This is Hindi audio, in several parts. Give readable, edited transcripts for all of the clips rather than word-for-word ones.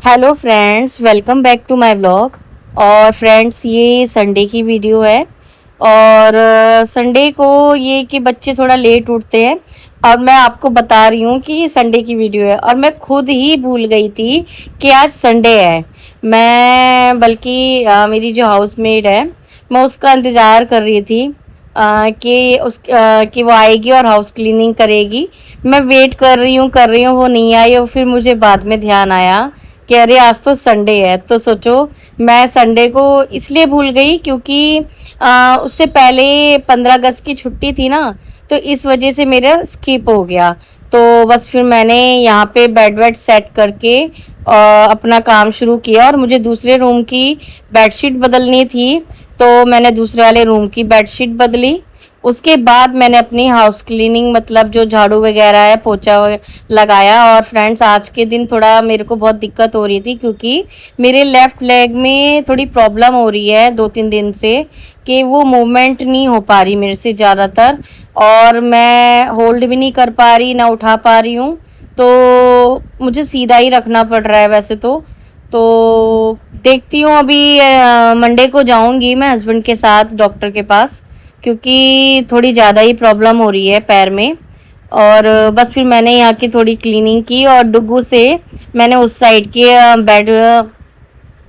Hello friends, welcome back to my vlog. और फ्रेंड्स, ये संडे की वीडियो है। और संडे को ये कि बच्चे थोड़ा लेट उठते हैं और मैं आपको बता रही हूँ कि ये संडे की वीडियो है। और मैं खुद ही भूल गई थी कि आज संडे है। मैं बल्कि मेरी जो हाउसमेड है, मैं उसका इंतज़ार कर रही थी कि वो आएगी और हाउस क्लीनिंग करेगी। मैं वेट कर रही हूँ, वो नहीं आई। और फिर मुझे बाद में ध्यान आया कि अरे आज तो संडे है। तो सोचो, मैं संडे को इसलिए भूल गई क्योंकि उससे पहले 15 अगस्त की छुट्टी थी ना, तो इस वजह से मेरा स्किप हो गया। तो बस फिर मैंने यहाँ पे बेड वेड सेट करके अपना काम शुरू किया। और मुझे दूसरे रूम की बेडशीट बदलनी थी, तो मैंने दूसरे वाले रूम की बेडशीट बदली। उसके बाद मैंने अपनी हाउस क्लीनिंग, मतलब जो झाड़ू वगैरह है, पोछा लगाया। और फ्रेंड्स, आज के दिन थोड़ा मेरे को बहुत दिक्कत हो रही थी क्योंकि मेरे लेफ़्ट लेग में थोड़ी प्रॉब्लम हो रही है 2-3 दिन से, कि वो मूवमेंट नहीं हो पा रही मेरे से ज़्यादातर। और मैं होल्ड भी नहीं कर पा रही, ना उठा पा रही हूँ। तो मुझे सीधा ही रखना पड़ रहा है वैसे तो देखती हूँ। अभी मंडे को जाऊँगी मैं हस्बैंड के साथ डॉक्टर के पास, क्योंकि थोड़ी ज़्यादा ही प्रॉब्लम हो रही है पैर में। और बस फिर मैंने यहाँ की थोड़ी क्लीनिंग की और डुगू से मैंने उस साइड के बेड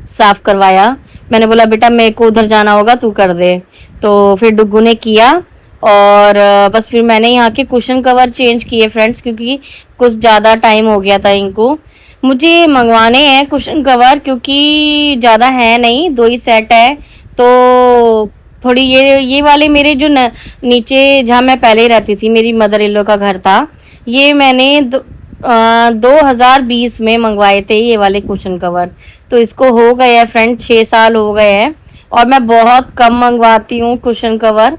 साफ़ करवाया। मैंने बोला बेटा मेरे को उधर जाना होगा, तू कर दे। तो फिर डुगू ने किया। और बस फिर मैंने यहाँ के कुशन कवर चेंज किए फ्रेंड्स, क्योंकि कुछ ज़्यादा टाइम हो गया था इनको। मुझे मंगवाने हैं कुशन कवर, क्योंकि ज़्यादा है नहीं, 2 ही सेट है। तो थोड़ी ये वाले मेरे जो नीचे जहाँ मैं पहले रहती थी, मेरी मदर इन लॉ का घर था, ये मैंने 2020 में मंगवाए थे ये वाले कुशन कवर। तो इसको हो गए हैं फ्रेंड 6 साल हो गए हैं। और मैं बहुत कम मंगवाती हूँ कुशन कवर।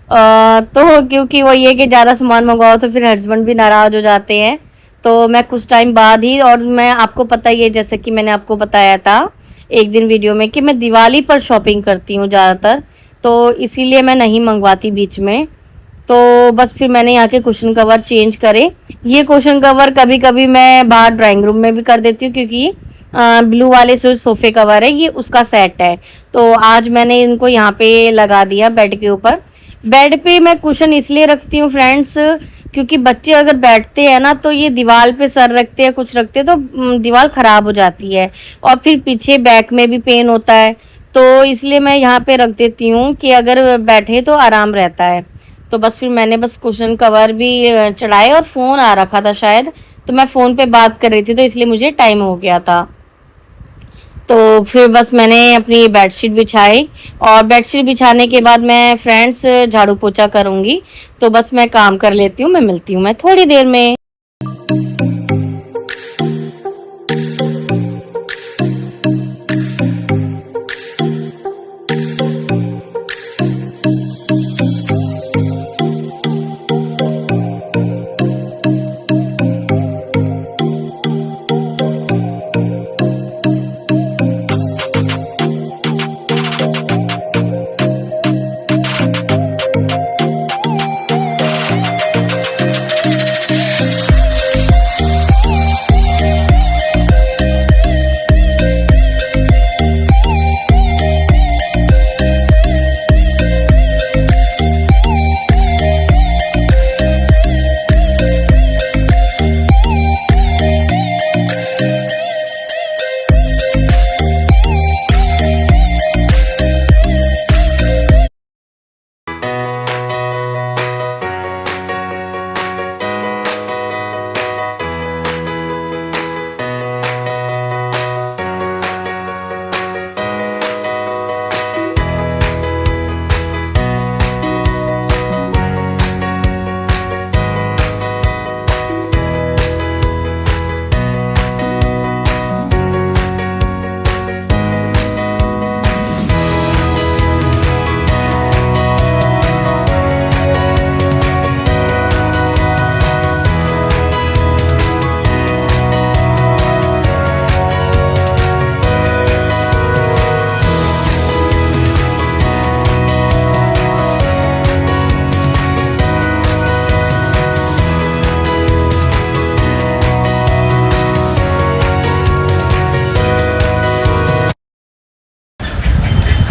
तो क्योंकि वो ये कि ज़्यादा सामान मंगवाओ तो फिर हस्बैंड भी नाराज़ हो जाते हैं। तो मैं कुछ टाइम बाद ही, और मैं आपको पता ही है, जैसे कि मैंने आपको बताया था एक दिन वीडियो में, कि मैं दिवाली पर शॉपिंग करती हूँ ज़्यादातर। तो इसीलिए मैं नहीं मंगवाती बीच में। तो बस फिर मैंने यहाँ के कुशन कवर चेंज करे। ये कुशन कवर कभी कभी मैं बाहर ड्राइंग रूम में भी कर देती हूँ, क्योंकि ब्लू वाले जो सोफ़े कवर है ये उसका सेट है। तो आज मैंने इनको यहाँ पे लगा दिया बेड के ऊपर। बेड पे मैं कुशन इसलिए रखती हूँ फ्रेंड्स, क्योंकि बच्चे अगर बैठते हैं ना तो ये दीवार पे सर रखते हैं, कुछ रखते हैं, तो दीवार ख़राब हो जाती है। और फिर पीछे बैक में भी पेन होता है। तो इसलिए मैं यहाँ पे रख देती हूँ कि अगर बैठे तो आराम रहता है। तो बस फिर मैंने बस कुशन कवर भी चढ़ाए। और फ़ोन आ रखा था शायद, तो मैं फ़ोन पे बात कर रही थी, तो इसलिए मुझे टाइम हो गया था। तो फिर बस मैंने अपनी बेडशीट बिछाई। और बेडशीट बिछाने के बाद मैं फ्रेंड्स झाड़ू पोछा करूँगी। तो बस मैं काम कर लेती हूँ, मैं मिलती हूँ मैं थोड़ी देर में।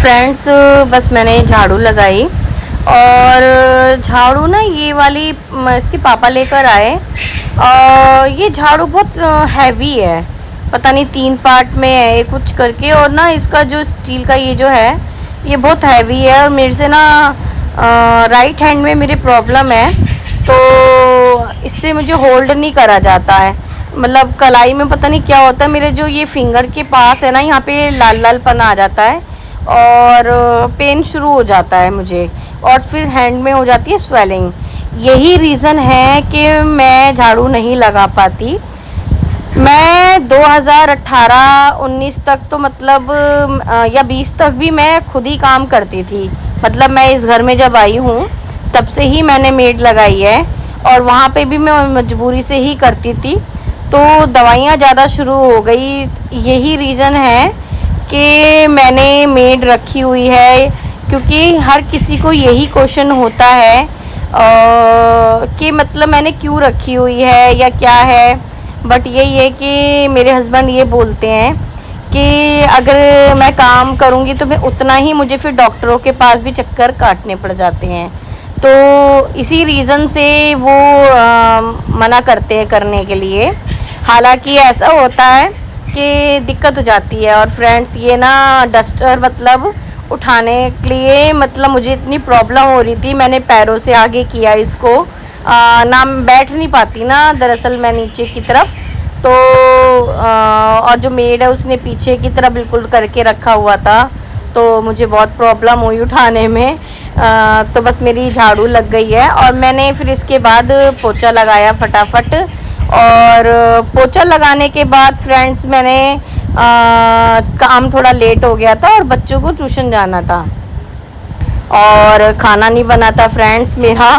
फ्रेंड्स बस मैंने झाड़ू लगाई, और झाड़ू ना ये वाली इसके पापा लेकर आए। ये झाड़ू बहुत हैवी है, पता नहीं 3 पार्ट में है ये कुछ करके, और ना इसका जो स्टील का ये जो है ये बहुत हैवी है, और मेरे से ना राइट हैंड में मेरे प्रॉब्लम है, तो इससे मुझे होल्ड नहीं करा जाता है। मतलब कलाई में पता नहीं क्या होता है, मेरे जो ये फिंगर के पास है ना यहाँ पे लाल लाल पना आ जाता है, और पेन शुरू हो जाता है मुझे, और फिर हैंड में हो जाती है स्वेलिंग। यही रीज़न है कि मैं झाड़ू नहीं लगा पाती। मैं 2018-19 तक तो मतलब या 20 तक भी मैं खुद ही काम करती थी। मतलब मैं इस घर में जब आई हूँ तब से ही मैंने मेड लगाई है, और वहाँ पे भी मैं मजबूरी से ही करती थी। तो दवाइयाँ ज़्यादा शुरू हो गई, यही रीज़न है कि मैंने मेड रखी हुई है। क्योंकि हर किसी को यही क्वेश्चन होता है कि मतलब मैंने क्यों रखी हुई है या क्या है। बट यही है कि मेरे हस्बैंड ये बोलते हैं कि अगर मैं काम करूँगी तो मैं उतना ही, मुझे फिर डॉक्टरों के पास भी चक्कर काटने पड़ जाते हैं। तो इसी रीज़न से वो मना करते हैं करने के लिए। हालांकि ऐसा होता है कि दिक्कत हो जाती है। और फ्रेंड्स ये ना डस्टर मतलब उठाने के लिए मतलब मुझे इतनी प्रॉब्लम हो रही थी, मैंने पैरों से आगे किया इसको, ना बैठ नहीं पाती ना दरअसल मैं नीचे की तरफ। तो और जो मेड है उसने पीछे की तरफ बिल्कुल करके रखा हुआ था, तो मुझे बहुत प्रॉब्लम हुई उठाने में। तो बस मेरी झाड़ू लग गई है, और मैंने फिर इसके बाद पोछा लगाया फटाफट। और पोछा लगाने के बाद फ्रेंड्स मैंने काम थोड़ा लेट हो गया था, और बच्चों को ट्यूशन जाना था, और खाना नहीं बना था फ्रेंड्स मेरा।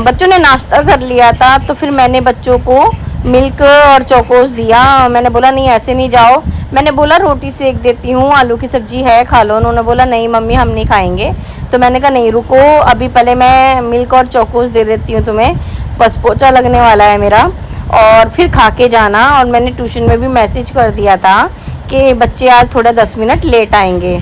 बच्चों ने नाश्ता कर लिया था, तो फिर मैंने बच्चों को मिल्क और चोकोस दिया। मैंने बोला नहीं ऐसे नहीं जाओ, मैंने बोला रोटी सेक देती हूँ, आलू की सब्ज़ी है खा लो। उन्होंने बोला नहीं मम्मी हम नहीं खाएंगे। तो मैंने कहा नहीं रुको, अभी पहले मैं मिल्क और चोकोस दे देती हूँ तुम्हें, बस पोछा लगने वाला है मेरा, और फिर खा के जाना। और मैंने ट्यूशन में भी मैसेज कर दिया था कि बच्चे आज थोड़ा 10 मिनट लेट आएंगे।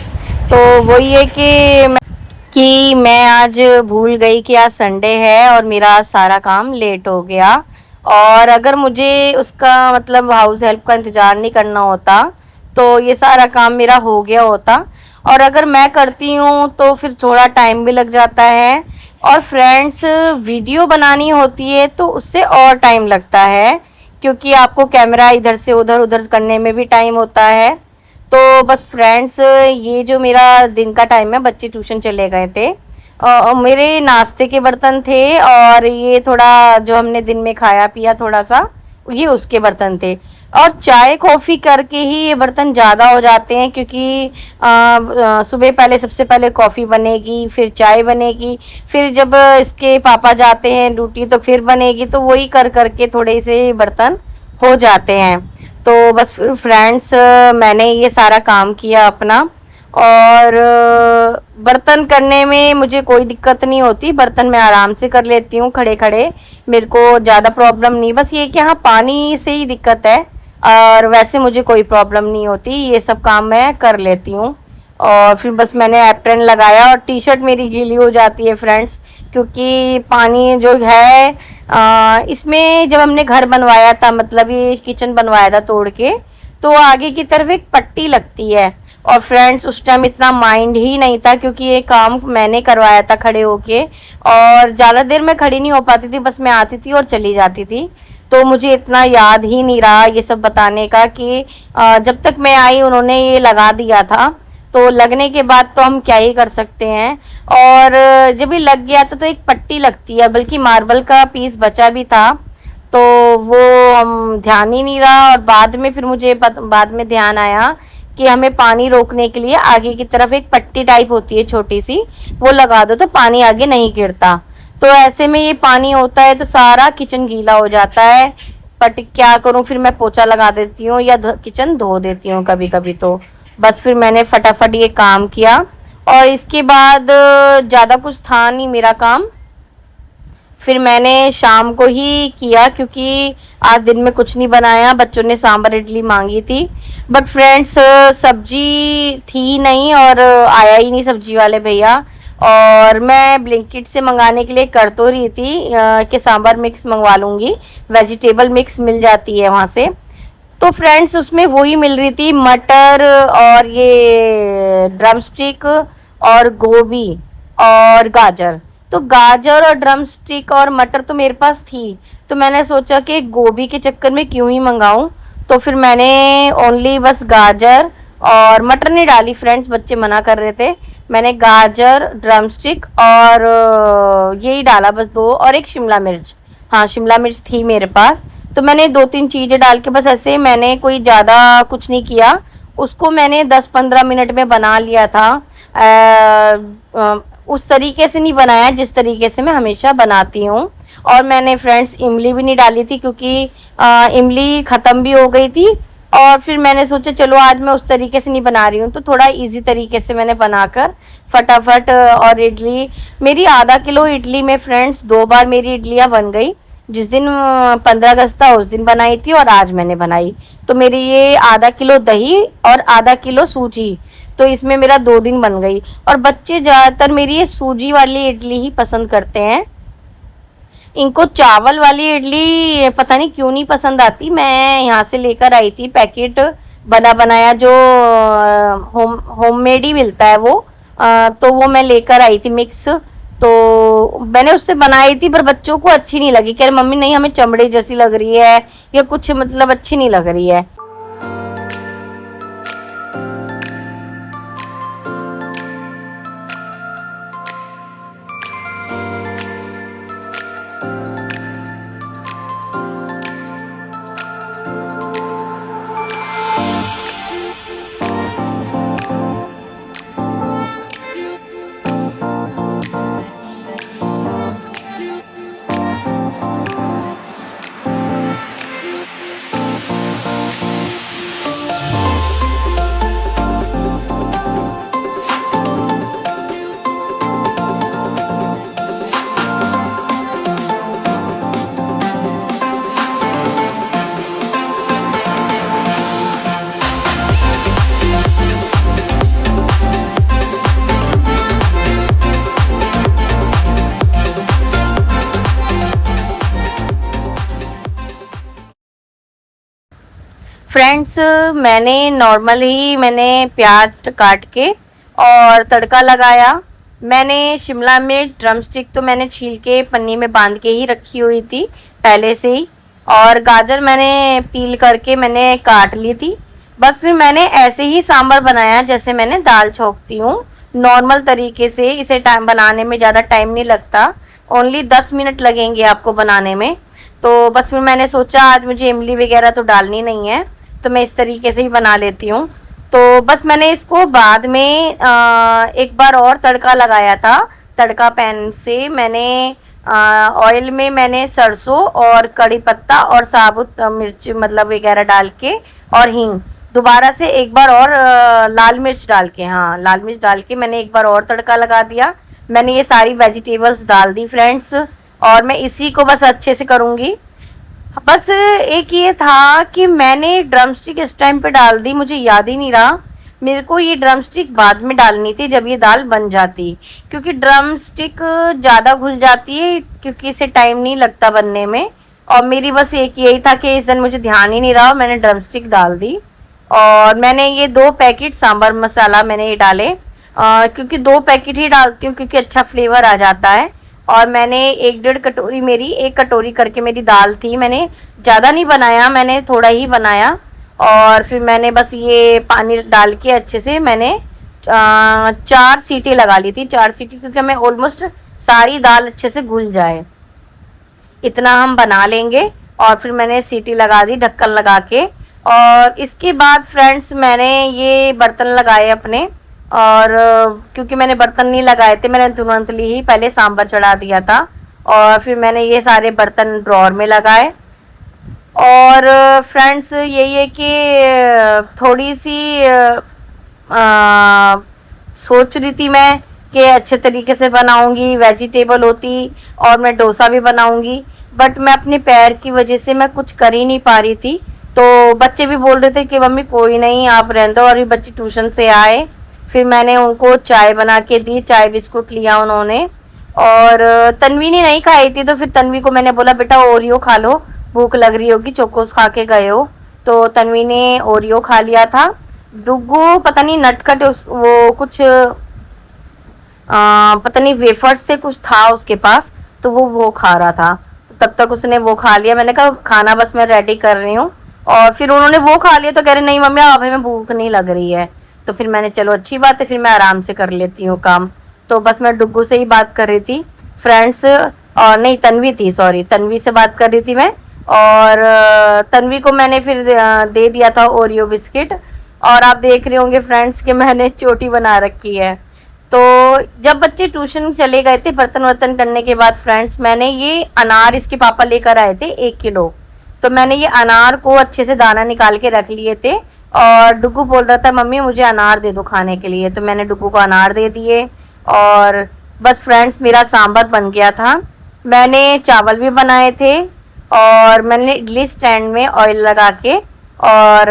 तो वही है कि मैं आज भूल गई कि आज संडे है, और मेरा सारा काम लेट हो गया। और अगर मुझे उसका मतलब हाउस हेल्प का इंतज़ार नहीं करना होता तो ये सारा काम मेरा हो गया होता। और अगर मैं करती हूँ तो फिर थोड़ा टाइम भी लग जाता है, और फ्रेंड्स वीडियो बनानी होती है तो उससे और टाइम लगता है, क्योंकि आपको कैमरा इधर से उधर उधर करने में भी टाइम होता है। तो बस फ्रेंड्स ये जो मेरा दिन का टाइम है, बच्चे ट्यूशन चले गए थे, मेरे नाश्ते के बर्तन थे, और ये थोड़ा जो हमने दिन में खाया पिया थोड़ा सा ये उसके बर्तन थे। और चाय कॉफ़ी करके ही ये बर्तन ज़्यादा हो जाते हैं, क्योंकि सुबह पहले सबसे पहले कॉफ़ी बनेगी, फिर चाय बनेगी, फिर जब इसके पापा जाते हैं ड्यूटी तो फिर बनेगी, तो वही कर करके थोड़े से बर्तन हो जाते हैं। तो बस फ्रेंड्स मैंने ये सारा काम किया अपना, और बर्तन करने में मुझे कोई दिक्कत नहीं होती, बर्तन मैं आराम से कर लेती हूँ खड़े खड़े, मेरे को ज़्यादा प्रॉब्लम नहीं। बस ये कि हाँ पानी से ही दिक्कत है, और वैसे मुझे कोई प्रॉब्लम नहीं होती, ये सब काम मैं कर लेती हूँ। और फिर बस मैंने एप्रन लगाया, और टी शर्ट मेरी गीली हो जाती है फ्रेंड्स, क्योंकि पानी जो है इसमें जब हमने घर बनवाया था, मतलब ये किचन बनवाया था तोड़ के, तो आगे की तरफ एक पट्टी लगती है। और फ्रेंड्स उस टाइम इतना माइंड ही नहीं था, क्योंकि ये काम मैंने करवाया था खड़े होके, और ज़्यादा देर मैं खड़ी नहीं हो पाती थी, बस मैं आती थी और चली जाती थी। तो मुझे इतना याद ही नहीं रहा ये सब बताने का कि जब तक मैं आई उन्होंने ये लगा दिया था, तो लगने के बाद तो हम क्या ही कर सकते हैं। और जब ये लग गया था तो एक पट्टी लगती है, बल्कि मार्बल का पीस बचा भी था, तो वो हम ध्यान ही नहीं रहा। और बाद में फिर मुझे बाद में ध्यान आया कि हमें पानी रोकने के लिए आगे की तरफ एक पट्टी टाइप होती है छोटी सी, वो लगा दो तो पानी आगे नहीं गिरता। तो ऐसे में ये पानी होता है तो सारा किचन गीला हो जाता है। बट क्या करूं, फिर मैं पोछा लगा देती हूँ या किचन धो देती हूँ कभी कभी। तो बस फिर मैंने फटाफट ये काम किया, और इसके बाद ज़्यादा कुछ था नहीं मेरा काम। फिर मैंने शाम को ही किया क्योंकि आज दिन में कुछ नहीं बनाया, बच्चों ने सांभर इडली मांगी थी। बट फ्रेंड्स सब्जी थी नहीं और आया ही नहीं सब्जी वाले भैया। और मैं ब्लिंकिट से मंगाने के लिए कर तो रही थी कि सांभर मिक्स मंगवा लूँगी, वेजिटेबल मिक्स मिल जाती है वहाँ से। तो फ्रेंड्स उसमें वही मिल रही थी, मटर और ये ड्रम स्टिक और गोभी और गाजर। तो गाजर और ड्रम स्टिक और मटर तो मेरे पास थी, तो मैंने सोचा कि गोभी के चक्कर में क्यों ही मंगाऊं। तो फिर मैंने ओनली बस गाजर और मटर नहीं डाली फ्रेंड्स, बच्चे मना कर रहे थे। मैंने गाजर, ड्रम स्टिक और यही डाला बस दो, और एक शिमला मिर्च। हाँ शिमला मिर्च थी मेरे पास, तो मैंने 2-3 चीज़ें डाल के बस ऐसे, मैंने कोई ज़्यादा कुछ नहीं किया। उसको मैंने 10-15 मिनट में बना लिया था। उस तरीके से नहीं बनाया जिस तरीके से मैं हमेशा बनाती हूँ। और मैंने फ्रेंड्स इमली भी नहीं डाली थी क्योंकि इमली ख़त्म भी हो गई थी। और फिर मैंने सोचा चलो आज मैं उस तरीके से नहीं बना रही हूँ, तो थोड़ा इजी तरीके से मैंने बनाकर फटाफट। और इडली मेरी आधा किलो इडली में फ्रेंड्स 2 बार मेरी इडलियाँ बन गई। जिस दिन 15 अगस्त था उस दिन बनाई थी और आज मैंने बनाई। तो मेरी ये आधा किलो दही और आधा किलो सूजी, तो इसमें मेरा 2 दिन बन गई। और बच्चे ज़्यादातर मेरी ये सूजी वाली इडली ही पसंद करते हैं, इनको चावल वाली इडली पता नहीं क्यों नहीं पसंद आती। मैं यहाँ से लेकर आई थी पैकेट बना बनाया, जो होममेड ही मिलता है वो। तो वो मैं लेकर आई थी मिक्स, तो मैंने उससे बनाई थी, पर बच्चों को अच्छी नहीं लगी। कह रहे मम्मी नहीं हमें चमड़े जैसी लग रही है या कुछ, मतलब अच्छी नहीं लग रही है। फ्रेंड्स मैंने प्याज काट के और तड़का लगाया। मैंने शिमला मिर्च, ड्रम स्टिक तो मैंने छील के पन्नी में बांध के ही रखी हुई थी पहले से ही। और गाजर मैंने पील करके मैंने काट ली थी। बस फिर मैंने ऐसे ही सांभर बनाया जैसे मैंने दाल छौंकती हूँ, नॉर्मल तरीके से। इसे टाइम बनाने में ज़्यादा टाइम नहीं लगता, ओनली 10 मिनट लगेंगे आपको बनाने में। तो बस फिर मैंने सोचा आज मुझे इमली वगैरह तो डालनी नहीं है, तो मैं इस तरीके से ही बना लेती हूँ। तो बस मैंने इसको बाद में एक बार और तड़का लगाया था। तड़का पैन से मैंने ऑयल में मैंने सरसों और कड़ी पत्ता और साबुत मिर्च मतलब वगैरह डाल के, और हींग दोबारा से एक बार और लाल मिर्च डाल के, हाँ लाल मिर्च डाल के मैंने एक बार और तड़का लगा दिया। मैंने ये सारी वेजिटेबल्स डाल दी फ्रेंड्स, और मैं इसी को बस अच्छे से करूँगी। बस एक ये था कि मैंने ड्रम स्टिक इस टाइम पे डाल दी, मुझे याद ही नहीं रहा। मेरे को ये ड्रम स्टिक बाद में डालनी थी जब ये दाल बन जाती, क्योंकि ड्रम स्टिक ज़्यादा घुल जाती है, क्योंकि इसे टाइम नहीं लगता बनने में। और मेरी बस एक यही था कि इस दिन मुझे ध्यान ही नहीं रहा, मैंने ड्रम स्टिक डाल दी। और मैंने ये 2 पैकेट सांभर मसाला मैंने ये डाले, क्योंकि 2 पैकेट ही डालती हूँ क्योंकि अच्छा फ्लेवर आ जाता है। और मैंने 1-1.5 कटोरी, मेरी 1 कटोरी करके मेरी दाल थी, मैंने ज़्यादा नहीं बनाया, मैंने थोड़ा ही बनाया। और फिर मैंने बस ये पानी डाल के अच्छे से मैंने 4 सीटी लगा ली थी। 4 सीटी क्योंकि हमें ऑलमोस्ट सारी दाल अच्छे से घुल जाए, इतना हम बना लेंगे। और फिर मैंने सीटी लगा दी ढक्कन लगा के। और इसके बाद फ्रेंड्स मैंने ये बर्तन लगाए अपने, और क्योंकि मैंने बर्तन नहीं लगाए थे, मैंने तुरंत ही पहले सांभर चढ़ा दिया था। और फिर मैंने ये सारे बर्तन ड्रॉर में लगाए। और फ्रेंड्स यही है कि थोड़ी सी सोच रही थी मैं कि अच्छे तरीके से बनाऊंगी, वेजिटेबल होती और मैं डोसा भी बनाऊंगी, बट मैं अपने पैर की वजह से मैं कुछ कर ही नहीं पा रही थी। तो बच्चे भी बोल रहे थे कि मम्मी कोई नहीं, आप रहने दो। और ये बच्चे ट्यूशन से आए, फिर मैंने उनको चाय बना के दी, चाय बिस्कुट लिया उन्होंने। और तन्वी ने नहीं खाई थी, तो फिर तन्वी को मैंने बोला बेटा ओरियो खा लो, भूख लग रही होगी, चोकोस खा के गए हो। तो तन्वी ने ओरियो खा लिया था। डुग्गू पता नहीं नटखट वो कुछ पता नहीं वेफर्स थे कुछ था उसके पास, तो वो खा रहा था। तो तब तक उसने वो खा लिया। मैंने कहा खाना बस मैं रेडी कर रही हूँ। और फिर उन्होंने वो खा लिया तो कह रहे नहीं मम्मी अब हमें भूख नहीं लग रही है। तो फिर मैंने चलो अच्छी बात है, फिर मैं आराम से कर लेती हूँ काम। तो बस मैं डुग्गू से ही बात कर रही थी फ्रेंड्स, और नहीं तन्वी थी, सॉरी तन्वी से बात कर रही थी मैं। और तन्वी को मैंने फिर दे दिया था ओरियो बिस्किट। और आप देख रहे होंगे फ्रेंड्स कि मैंने चोटी बना रखी है। तो जब बच्चे ट्यूशन चले गए थे बर्तन वर्तन करने के बाद फ्रेंड्स, मैंने ये अनार इसके पापा लेकर आए थे 1 किलो। तो मैंने ये अनार को अच्छे से दाना निकाल के रख लिए थे। और डुग्गू बोल रहा था मम्मी मुझे अनार दे दो खाने के लिए, तो मैंने डुग्गू को अनार दे दिए। और बस फ्रेंड्स मेरा सांभर बन गया था। मैंने चावल भी बनाए थे, और मैंने इडली स्टैंड में ऑयल लगा के, और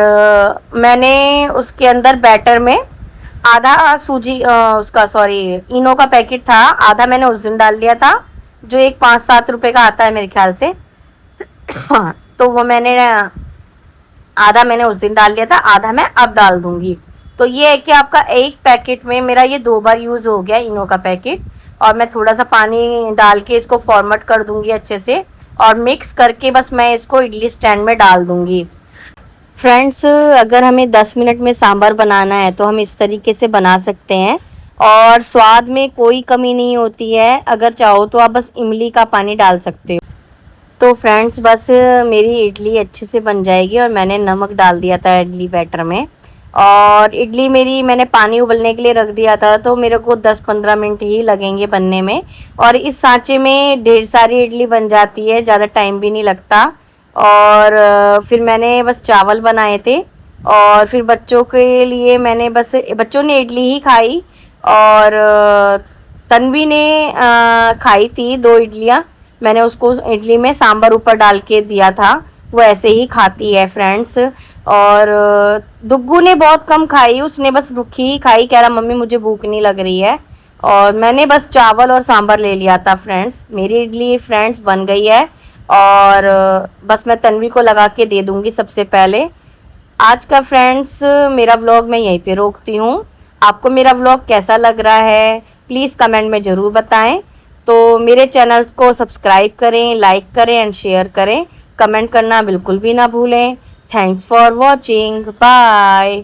मैंने उसके अंदर बैटर में आधा सूजी उसका सॉरी इनो का पैकेट था, आधा मैंने उस दिन डाल दिया था, जो एक 5-7 रुपए का आता है मेरे ख्याल से। तो वो मैंने आधा मैंने उस दिन डाल लिया था, आधा मैं अब डाल दूंगी। तो ये है कि आपका एक पैकेट में मेरा ये 2 बार यूज़ हो गया इनो का पैकेट। और मैं थोड़ा सा पानी डाल के इसको फॉर्मेट कर दूंगी अच्छे से, और मिक्स करके बस मैं इसको इडली स्टैंड में डाल दूंगी। फ्रेंड्स अगर हमें 10 मिनट में सांभर बनाना है तो हम इस तरीके से बना सकते हैं, और स्वाद में कोई कमी नहीं होती है। अगर चाहो तो आप बस इमली का पानी डाल सकते हो। तो फ्रेंड्स बस मेरी इडली अच्छे से बन जाएगी, और मैंने नमक डाल दिया था इडली बैटर में। और इडली मेरी मैंने पानी उबलने के लिए रख दिया था, तो मेरे को 10-15 मिनट ही लगेंगे बनने में। और इस सांचे में ढेर सारी इडली बन जाती है, ज़्यादा टाइम भी नहीं लगता। और फिर मैंने बस चावल बनाए थे, और फिर बच्चों के लिए मैंने बस बच्चों ने इडली ही खाई। और तन्वी ने खाई थी 2 इडलियाँ। मैंने उसको इडली में सांभर ऊपर डाल के दिया था, वो ऐसे ही खाती है फ्रेंड्स। और डुग्गू ने बहुत कम खाई, उसने बस रुखी ही खाई, कह रहा मम्मी मुझे भूख नहीं लग रही है। और मैंने बस चावल और सांभर ले लिया था फ्रेंड्स। मेरी इडली फ्रेंड्स बन गई है, और बस मैं तन्वी को लगा के दे दूँगी सबसे पहले। आज का फ्रेंड्स मेरा व्लॉग मैं यहीं पे रोकती हूँ। आपको मेरा व्लॉग कैसा लग रहा है प्लीज़ कमेंट में ज़रूर बताएं। तो मेरे चैनल को सब्सक्राइब करें, लाइक करें एंड शेयर करें। कमेंट करना बिल्कुल भी ना भूलें। Thanks for watching, bye.